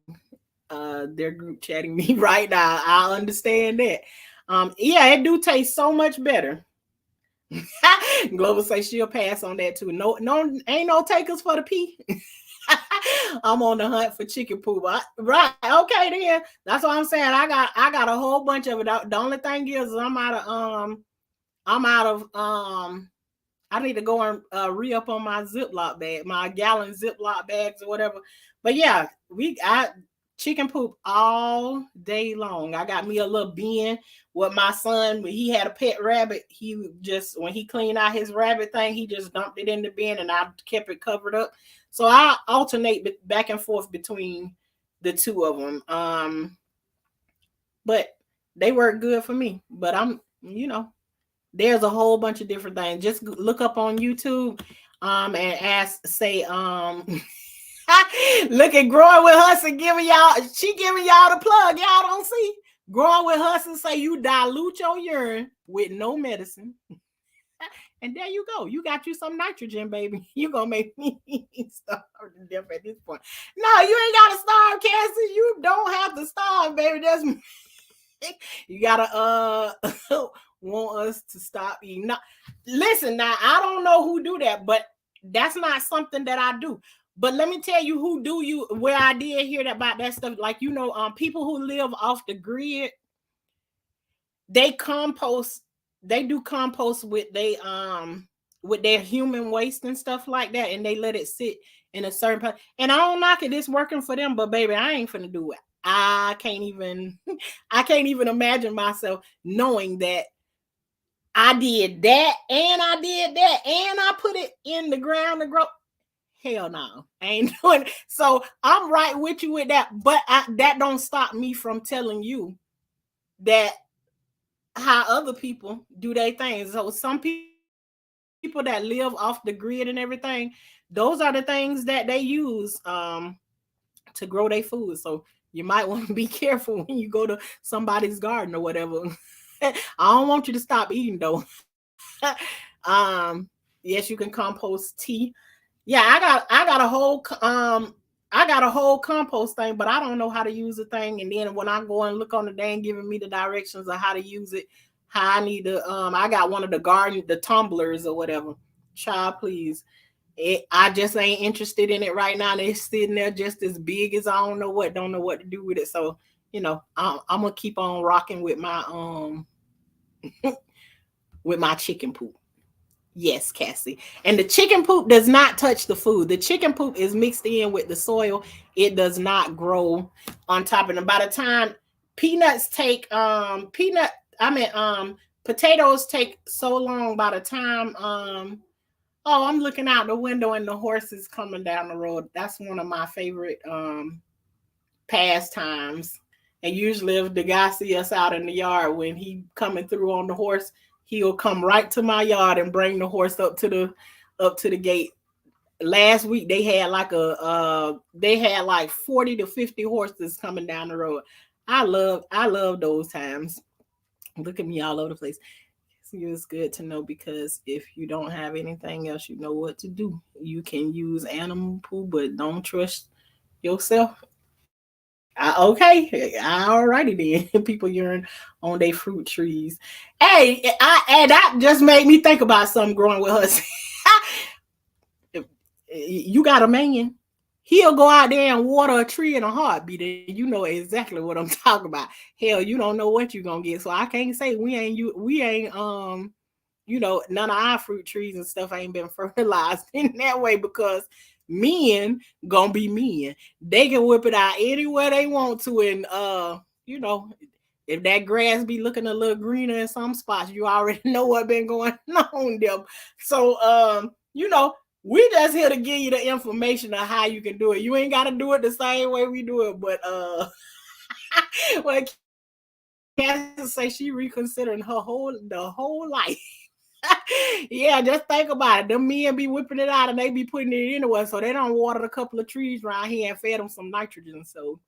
they're group chatting me right now. I understand that. Yeah, it do taste so much better. Global say she'll pass on that too. No, ain't no takers for the pee. I'm on the hunt for chicken poop. Right? Okay, then. That's what I'm saying. I got a whole bunch of it. The only thing is, I'm out of I need to go and re-up on my Ziploc bag, my gallon Ziploc bags or whatever. But yeah, I chicken poop all day long. I got me a little bin with my son. When he had a pet rabbit, when he cleaned out his rabbit thing, he just dumped it in the bin and I kept it covered up. So I alternate back and forth between the two of them. But they work good for me. But there's a whole bunch of different things. Just look up on YouTube and say look at Growing with Hustle giving y'all the plug. Y'all don't see. Growing with Hustle say you dilute your urine with no medicine. And there you go. You got you some nitrogen, baby. You gonna make me starve to death at this point. No, you ain't gotta starve, Cassie. You don't have to starve, baby. That's you gotta want us to stop eating. Now, listen, now I don't know who do that, but that's not something that I do. But let me tell you where I did hear about that stuff. Like, people who live off the grid, they compost. They do compost with their human waste and stuff like that, and they let it sit in a certain place. And I don't knock it; it's working for them. But baby, I ain't finna do it. I can't even imagine myself knowing that I did that and I did that and I put it in the ground to grow. Hell no, I ain't doing it. So I'm right with you with that, but that don't stop me from telling you that how other people do their things. So some people that live off the grid and everything, those are the things that they use to grow their food. So you might want to be careful when you go to somebody's garden or whatever. I don't want you to stop eating though. Yes, you can compost tea. Yeah, I got a whole compost thing, but I don't know how to use the thing. And then when I go and look on the thing giving me the directions of how to use it, how I need to I got one of the garden, the tumblers or whatever. Child, please. I just ain't interested in it right now. They're sitting there just as big as I don't know what to do with it. So, I'm gonna keep on rocking with my with my chicken poop. Yes, Cassie. And the chicken poop does not touch the food. The chicken poop is mixed in with the soil. It does not grow on top of them. By the time peanuts take potatoes take so long by the time oh, I'm looking out the window and the horse is coming down the road. That's one of my favorite pastimes. And usually if the guy see us out in the yard when he coming through on the horse, he'll come right to my yard and bring the horse up to the gate. Last week they had like 40 to 50 horses coming down the road. I love those times. Look at me all over the place. It's good to know, because if you don't have anything else, you know what to do. You can use animal poo, but don't trust yourself. Okay, alrighty then. People urine on their fruit trees. Hey, and that just made me think about something growing with us. You got a man, he'll go out there and water a tree in a heartbeat, and you know exactly what I'm talking about. Hell, you don't know what you're gonna get. So I can't say we ain't none of our fruit trees and stuff ain't been fertilized in that way, because men gonna be men. They can whip it out anywhere they want to, and if that grass be looking a little greener in some spots, you already know what been going on there. So we just here to give you the information of how you can do it. You ain't got to do it the same way we do it, but well, Cassie say she reconsidering the whole life. Yeah, just think about it. Them men be whipping it out and they be putting it anywhere, so they don't water a couple of trees around here and fed them some nitrogen. So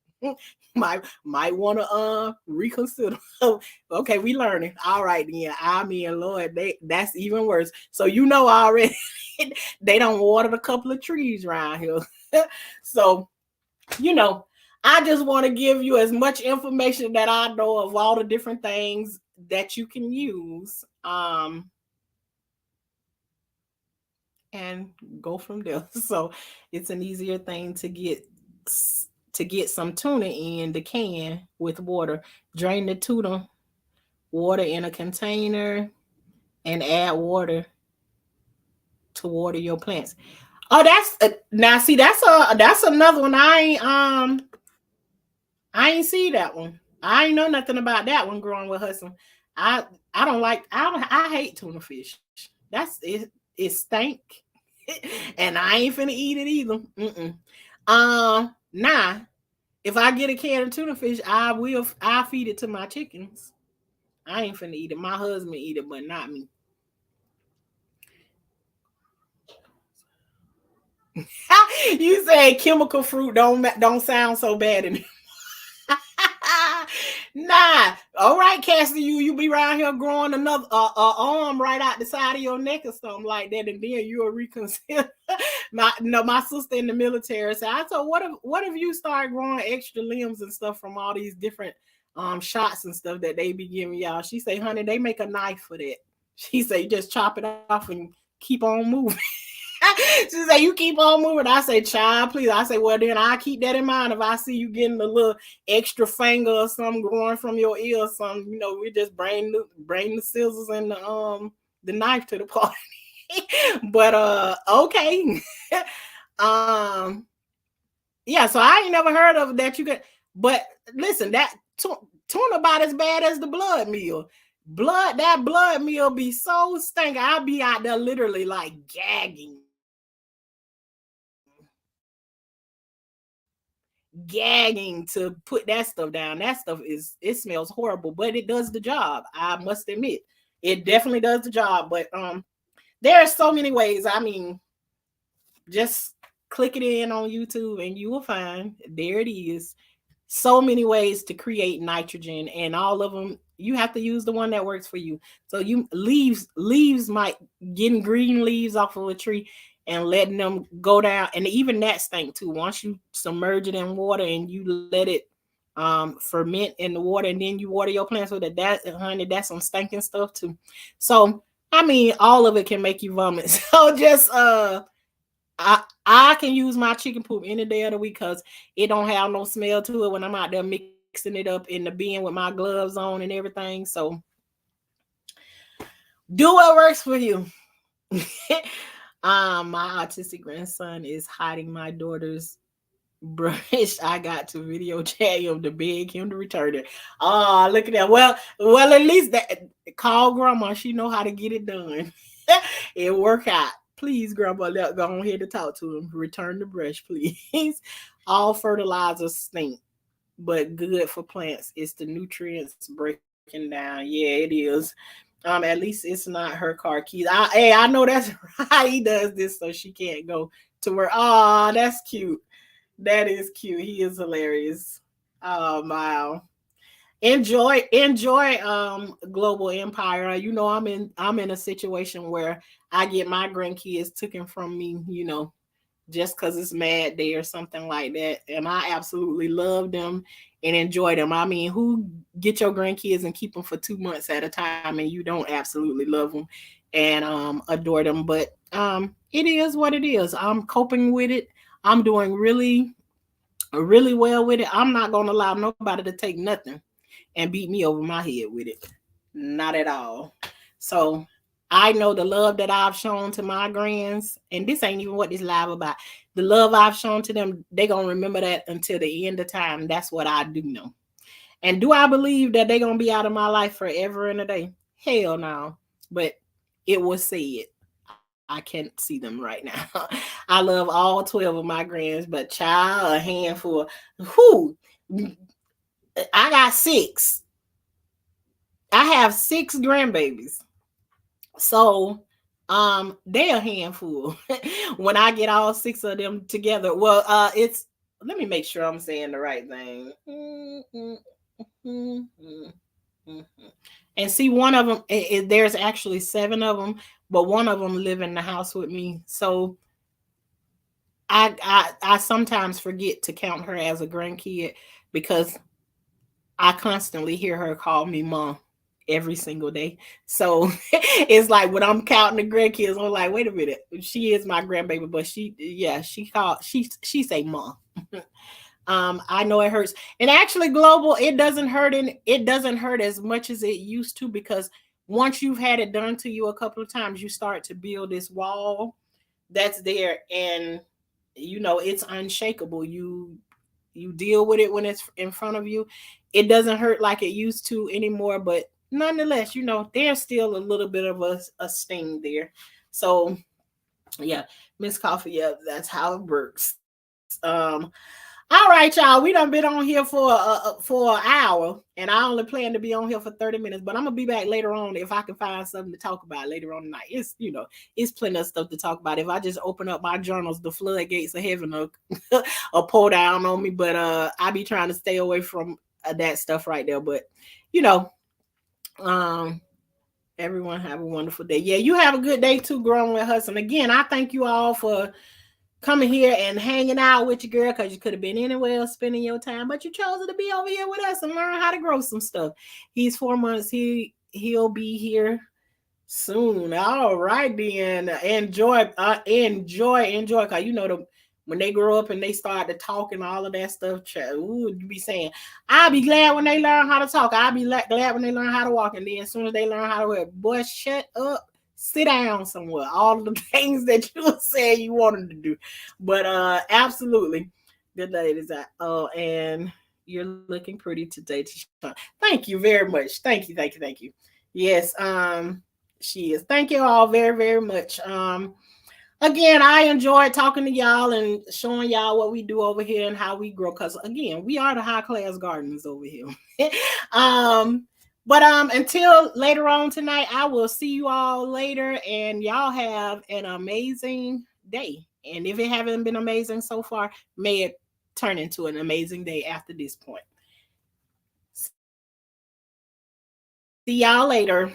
might want to reconsider. Okay, we learning. All right, then. I mean, Lord, that's even worse. So already they don't water a couple of trees around here. So I just want to give you as much information that I know of all the different things that you can use. And go from there. So it's an easier thing to get some tuna in the can with water. Drain the tuna water in a container and add water to water your plants. Oh, that's now see that's another one. I ain't see that one. I ain't know nothing about that one growing with husband. I I hate tuna fish. That's it. It stink. And I ain't finna eat it either. Nah, if I get a can of tuna fish, I feed it to my chickens. I ain't finna eat it. My husband eat it, but not me. You say chemical fruit don't sound so bad anymore. Nah, all right, Cassie, you be around here growing another arm right out the side of your neck or something like that, and then you'll reconsider. My sister in the military said, I told, what if you start growing extra limbs and stuff from all these different shots and stuff that they be giving y'all? She say, honey, they make a knife for that. She say, just chop it off and keep on moving. She say, you keep on moving. I say, child, please. I say, well, then I keep that in mind. If I see you getting a little extra finger or something growing from your ear or something, we just bring the scissors and the knife to the party. But okay. Yeah, so I ain't never heard of that. You could, but listen, that tuna about as bad as the blood meal. That blood meal be so stinky. I'll be out there literally like gagging to put that stuff down. That stuff it smells horrible, but it does the job. I must admit, it definitely does the job. But there are so many ways. I mean, just click it in on YouTube and you will find there it is. So many ways to create nitrogen, and all of them you have to use the one that works for you. So leaves might getting green leaves off of a tree and letting them go down, and even that stink too. Once you submerge it in water and you let it ferment in the water, and then you water your plants with it. That, honey, that's some stinking stuff too. So I mean, all of it can make you vomit. So just I can use my chicken poop any day of the week because it don't have no smell to it when I'm out there mixing it up in the bin with my gloves on and everything. So do what works for you. My autistic grandson is hiding my daughter's brush. I got to video chat him to beg him to return it. Oh, look at that. Well, at least that call grandma. She know how to get it done. It work out. Please, grandma, go ahead to talk to him. Return the brush, please. All fertilizers stink, but good for plants. It's the nutrients breaking down. Yeah, it is. At least it's not her car keys. I know that's right. He does this so she can't go to work. Oh, that's cute. That is cute. He is hilarious. Oh wow. Enjoy Global Empire. You know, I'm in a situation where I get my grandkids taken from me, just because it's Mad Day or something like that. And I absolutely love them and enjoy them. I mean, who get your grandkids and keep them for 2 months at a time and you don't absolutely love them and adore them? But it is what it is. I'm coping with it. I'm doing really well with it. I'm not gonna allow nobody to take nothing and beat me over my head with it. Not at all. So I know the love that I've shown to my grands, and this ain't even what this live about. The love I've shown to them, they gonna remember that until the end of time. That's what I do know. And do I believe that they gonna be out of my life forever and a day? Hell no. But it was said. I can't see them right now. I love all 12 of my grands, but child, a handful. Who? I got six. I have six grandbabies. So they a handful when I get all six of them together. Well, it's let me make sure I'm saying the right thing. And see, one of them, there's actually seven of them, but one of them live in the house with me. So I sometimes forget to count her as a grandkid because I constantly hear her call me mom every single day. So it's like when I'm counting the grandkids, I'm like, wait a minute, she is my grandbaby, but she say mom. I know it hurts. And actually, Global, it doesn't hurt, and it doesn't hurt as much as it used to, because once you've had it done to you a couple of times, you start to build this wall that's there, and it's unshakable. You deal with it when it's in front of you. It doesn't hurt like it used to anymore, but nonetheless, there's still a little bit of a sting there. So yeah, Miss Coffee, yeah, that's how it works. All right, y'all. We done been on here for an hour, and I only plan to be on here for 30 minutes. But I'm gonna be back later on if I can find something to talk about later on tonight. It's plenty of stuff to talk about. If I just open up my journals, the floodgates of heaven will pour down on me. But I be trying to stay away from that stuff right there. But you know, um, everyone have a wonderful day. Yeah, you have a good day too, growing with us. And again, I thank you all for coming here and hanging out with your girl, because you could have been anywhere else spending your time, but you chose to be over here with us and learn how to grow some stuff. He's 4 months. He'll be here soon. All right, then. Enjoy, because when they grow up and they start to talk and all of that stuff, you be saying, I'll be glad when they learn how to talk. I'll be glad when they learn how to walk. And then as soon as they learn how to walk, boy, shut up. Sit down somewhere. All of the things that you said you wanted to do. But absolutely. Good ladies. And you're looking pretty today, Tisha. Thank you very much. Thank you. Yes, she is. Thank you all very, very much. Again, I enjoyed talking to y'all and showing y'all what we do over here and how we grow. Because again, we are the high class gardeners over here. But until later on tonight, I will see you all later, and y'all have an amazing day. And if it haven't been amazing so far, may it turn into an amazing day after this point. See y'all later.